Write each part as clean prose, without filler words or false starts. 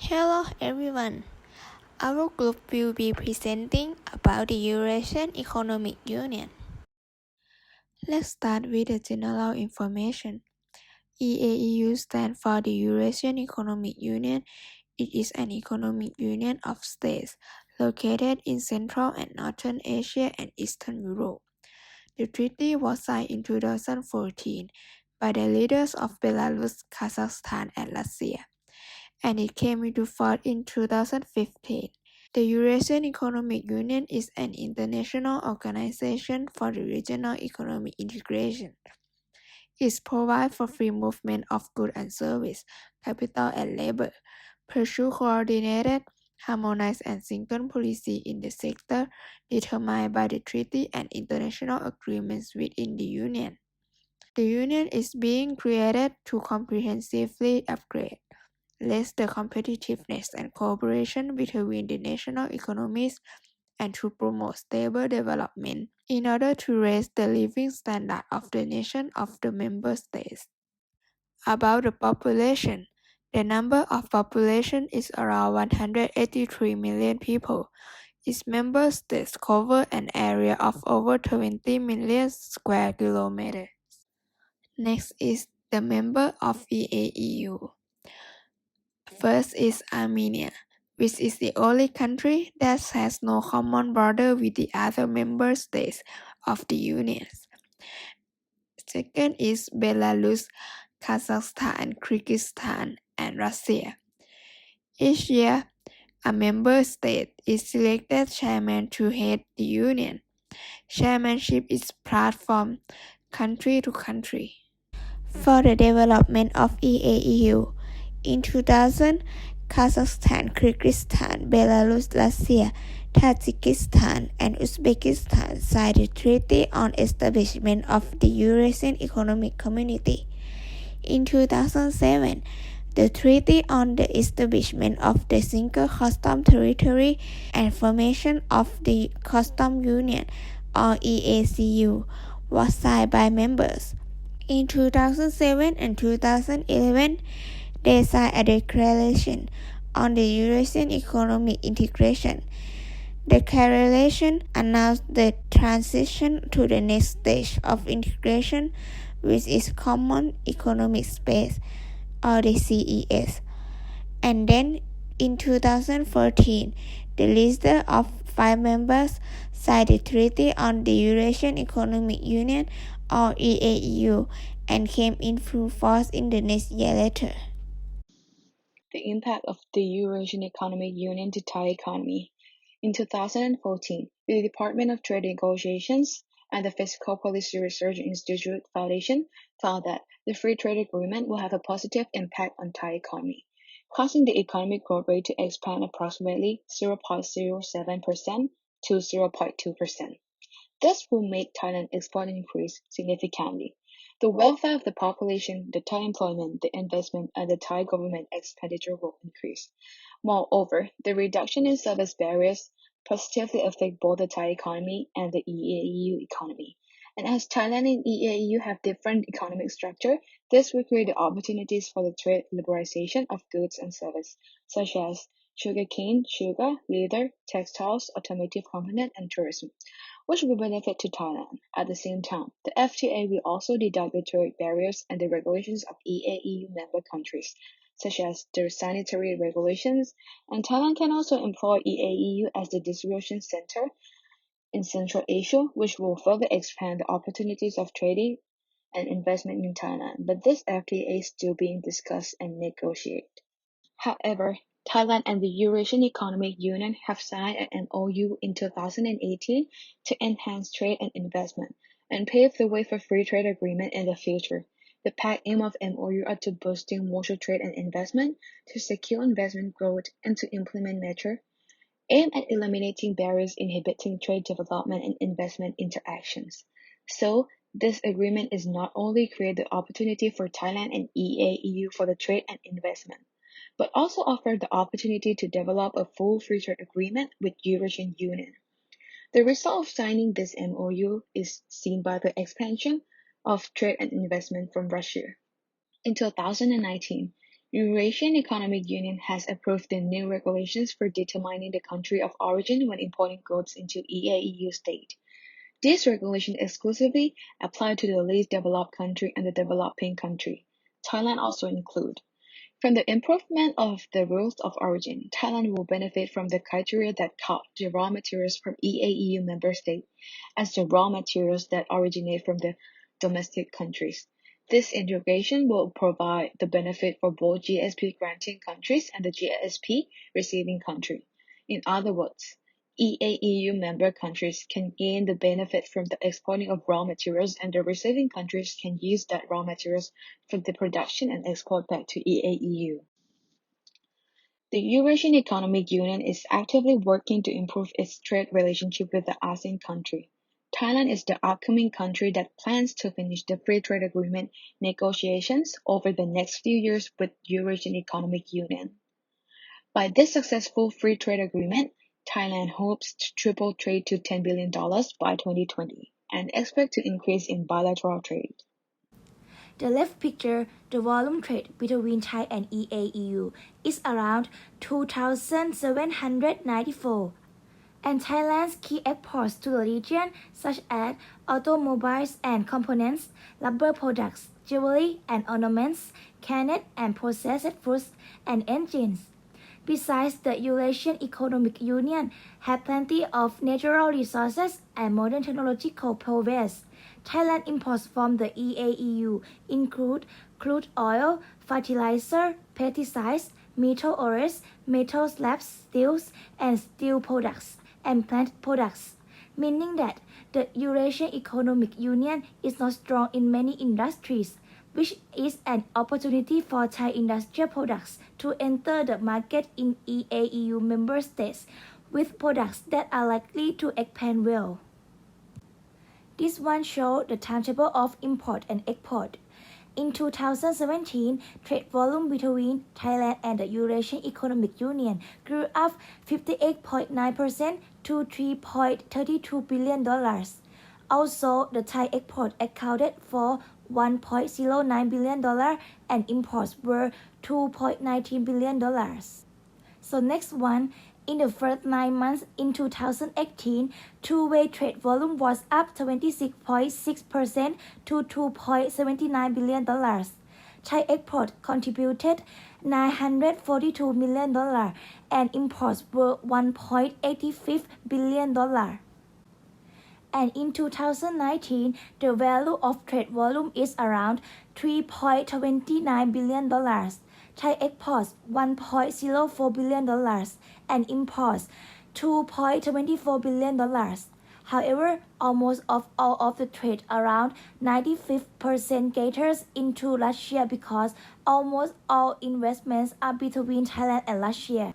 Hello everyone. Our group will be presenting about the Eurasian Economic Union. Let's start with the general information. EAEU stands for the Eurasian Economic Union. It is an economic union of states located in Central and Northern Asia and Eastern Europe. The treaty was signed in 2014 by the leaders of Belarus, Kazakhstan, and Russia, and it came into force in 2015. The Eurasian Economic Union is an international organization for the regional economic integration. It provides for free movement of goods and services, capital and labor, pursue coordinated, harmonized and single policy in the sector determined by the treaty and international agreements within the Union. The Union is being created to comprehensively upgrade raise the competitiveness and cooperation between the national economies and to promote stable development in order to raise the living standard of the nation of the member states. About the population, the number of population is around 183 million people. Its member states cover an area of over 20 million square kilometers. Next is the member of EAEU. First is Armenia, which is the only country that has no common border with the other member states of the Union. Second is Belarus, Kazakhstan, Kyrgyzstan, and Russia. Each year, a member state is selected chairman to head the Union. Chairmanship is passed from country to country. For the development of EAEU, in 2000, Kazakhstan, Kyrgyzstan, Belarus, Russia, Tajikistan, and Uzbekistan signed the Treaty on Establishment of the Eurasian Economic Community. In 2007, the Treaty on the Establishment of the Single Custom Territory and Formation of the Custom Union, or EACU, was signed by members. In 2007 and 2011, they signed a declaration on the Eurasian economic integration. The declaration announced the transition to the next stage of integration, which is Common Economic Space, or the CES. And then, in 2014, the list of 5 members signed the Treaty on the Eurasian Economic Union, or EAEU, and came into force in the next year later. The impact of the Eurasian Economic Union to Thai economy. In 2014, the Department of Trade Negotiations and the Fiscal Policy Research Institute Foundation found that the free trade agreement will have a positive impact on Thai economy, causing the economic growth rate to expand approximately 0.07% to 0.2%. This will make Thailand export increase significantly. The welfare of the population, the Thai employment, the investment, and the Thai government expenditure will increase. Moreover, the reduction in service barriers positively affect both the Thai economy and the EAEU economy. And as Thailand and EAEU have different economic structure, this will create the opportunities for the trade liberalization of goods and services, such as sugarcane, sugar, leather, textiles, automotive component, and tourism, which will benefit to Thailand. At the same time, the FTA will also deduct the trade barriers and the regulations of EAEU member countries, such as their sanitary regulations, and Thailand can also employ EAEU as the distribution center in Central Asia, which will further expand the opportunities of trading and investment in Thailand. But this FTA is still being discussed and negotiated. However, Thailand and the Eurasian Economic Union have signed an MOU in 2018 to enhance trade and investment and pave the way for free trade agreement in the future. The pact aim of MOU are to boosting mutual trade and investment, to secure investment growth, and to implement measures aimed at eliminating barriers inhibiting trade development and investment interactions. So, this agreement is not only create the opportunity for Thailand and EAEU for the trade and investment, but also offer the opportunity to develop a full free trade agreement with Eurasian Union. The result of signing this MOU is seen by the expansion of trade and investment from Russia. In 2019, Eurasian Economic Union has approved the new regulations for determining the country of origin when importing goods into EAEU state. These regulations exclusively apply to the least developed country and the developing country. Thailand also include. From the improvement of the rules of origin, Thailand will benefit from the criteria that count the raw materials from EAEU member states as the raw materials that originate from the domestic countries. This integration will provide the benefit for both GSP granting countries and the GSP receiving country. In other words, EAEU member countries can gain the benefit from the exporting of raw materials and the receiving countries can use that raw materials for the production and export back to EAEU. The Eurasian Economic Union is actively working to improve its trade relationship with the ASEAN country. Thailand is the upcoming country that plans to finish the free trade agreement negotiations over the next few years with Eurasian Economic Union. By this successful free trade agreement, Thailand hopes to triple trade to $10 billion by 2020 and expect to increase in bilateral trade. The left picture, the volume trade between Thai and EAEU is around 2,794, and Thailand's key exports to the region such as automobiles and components, rubber products, jewelry and ornaments, canned and processed foods, and engines. Besides, the Eurasian Economic Union has plenty of natural resources and modern technological progress. Thailand imports from the EAEU include crude oil, fertilizer, pesticides, metal ores, metal slabs, steels, and steel products, and plant products, meaning that the Eurasian Economic Union is not strong in many industries, which is an opportunity for Thai industrial products to enter the market in EAEU member states with products that are likely to expand well. This one shows the timetable of import and export. In 2017, trade volume between Thailand and the Eurasian Economic Union grew up 58.9% to $3.32 billion. Also, the Thai export accounted for $1.09 billion and imports were $2.19 billion. So next one, in the first 9 months in 2018, two-way trade volume was up 26.6% to $2.79 billion. Thai export contributed $942 million and imports were $1.85 billion. And in 2019, the value of trade volume is around $3.29 billion. Thai exports $1.04 billion and imports $2.24 billion. However, almost of all of the trade, around 95% caters into Russia because almost all investments are between Thailand and Russia.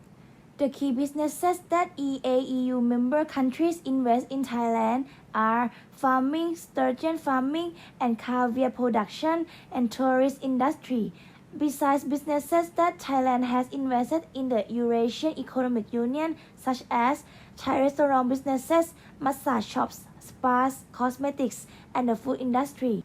The key businesses that EAEU member countries invest in Thailand are farming, sturgeon farming, and caviar production and tourist industry. Besides businesses that Thailand has invested in the Eurasian Economic Union, such as Thai restaurant businesses, massage shops, spas, cosmetics, and the food industry.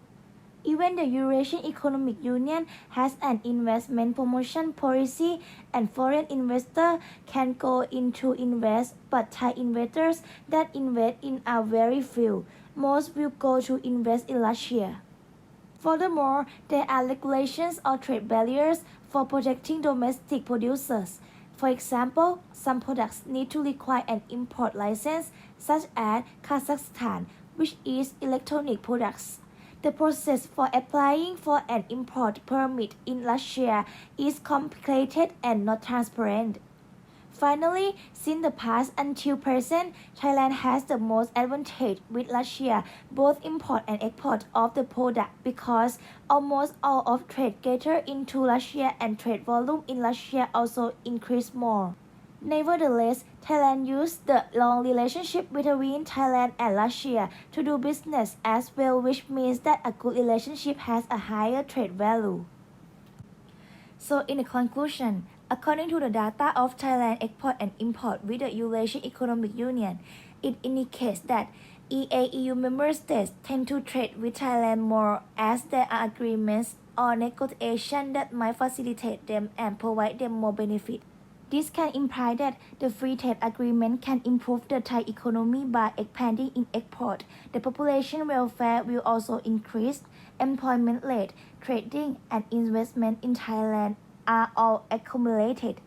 Even the Eurasian Economic Union has an investment promotion policy and foreign investors can go in to invest, but Thai investors that invest in are very few. Most will go to invest in Russia. Furthermore, there are regulations or trade barriers for protecting domestic producers. For example, some products need to require an import license, such as Kazakhstan, which is electronic products. The process for applying for an import permit in Russia is complicated and not transparent. Finally, since the past until present, Thailand has the most advantage with Russia, both import and export of the product because almost all of trade cater into Russia and trade volume in Russia also increase more. Nevertheless, Thailand used the long relationship between Thailand and Russia to do business as well, which means that a good relationship has a higher trade value. So in the conclusion, according to the data of Thailand export and import with the Eurasian Economic Union, it indicates that EAEU member states tend to trade with Thailand more as there are agreements or negotiation that might facilitate them and provide them more benefit. This can imply that the free trade agreement can improve the Thai economy by expanding in export. The population welfare will also increase. Employment rate, trading, and investment in Thailand are all accumulated.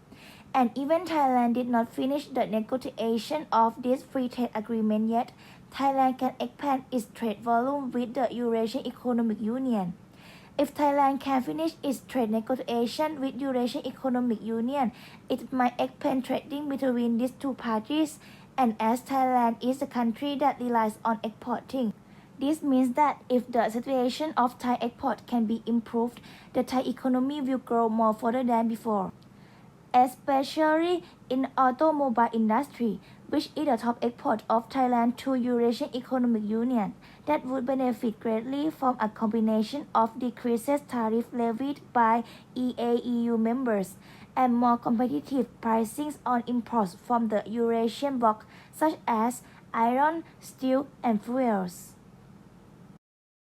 And even Thailand did not finish the negotiation of this free trade agreement yet. Thailand can expand its trade volume with the Eurasian Economic Union. If Thailand can finish its trade negotiation with Eurasian Economic Union, it might expand trading between these two parties. And as Thailand is a country that relies on exporting, this means that if the situation of Thai export can be improved, the Thai economy will grow more further than before, especially in automobile industry, which is the top export of Thailand to Eurasian Economic Union, that would benefit greatly from a combination of decreases tariff levied by EAEU members and more competitive pricings on imports from the Eurasian bloc, such as iron, steel, and fuels.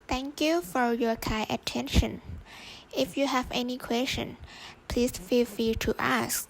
Thank you for your kind attention. If you have any question, please feel free to ask.